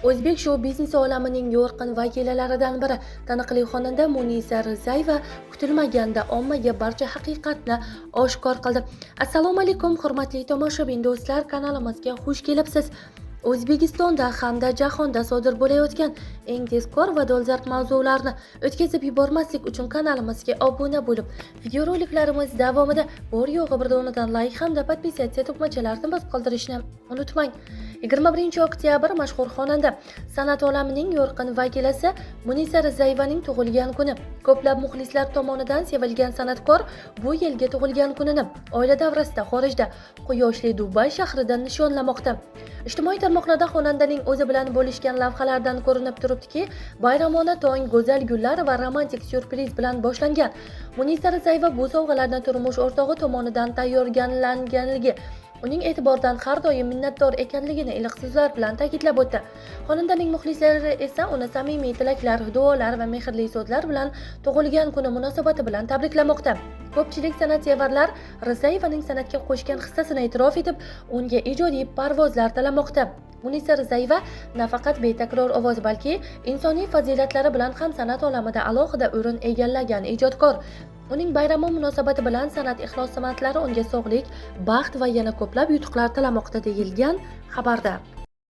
O'zbek shou-biznesi olamining yorqin vakillaridan biri taniqli xonanda Munisa Rizayeva kutilmaganda ommaga barcha haqiqatni oshkor qildi. Assalomu alaykum hurmatli tomoshabin do'stlar, kanalimizga xush kelibsiz. O'zbekistonda hamda jahonda sodir bo'layotgan eng tezkor va dolzarb mavzularni o'tkazib yubormaslik uchun kanalimizga obuna bo'lib, videoroliklarimiz davomida bor yo'g'i bir donadan like hamda podpisatsiya tugmachalarini bosib qoldirishni unutmang. 21 oktyabr mashhur xonanda, san'at olamining yorqin vakilasi Munisa Rizayevaning tug'ilgan kuni. Ko'plab muxlislar tomonidan sevilgan san'atkor bu yilgi tug'ilgan kunini oila davrasida xorijda, quyoshli Dubay shahrida nishonlamoqda. Ijtimoiy tarmoqlarda xonandaning o'zi bilan bo'lishgan lavhalardan ko'rinib turibdiki, bayramona tong, go'zal gullar va romantik syurpriz bilan boshlangan. Munisa Rizayeva bu sovg'alarni turmush o'rtog'i tomonidan tayyorlanganligi, uning e'tibordan har doim minnatdor ekanligini iliq so'zlar bilan ta'kidlab o'tdi. Xonandaning muxlislari esa uni samimiy tilaklar, duolar va mehrli so'zlar bilan tug'ilgan kuni munosabati bilan tabriklamoqda. Ko'pchilik san'atsevarlar Rizayevaning san'atga qo'shgan hissasini e'tirof etib, unga ijodiy parvozlar tilamoqda. Munisa Rizayeva nafaqat betakror ovoz, balki insoniy fazilatlari bilan ham san'at olamida alohida o'rin egallagan ijodkor. Uning bayrami munosabati bilan san'at ixlosmandlari unga sog'lik, baxt va yana ko'plab yutuqlar tilamoqda deyilgan xabarda.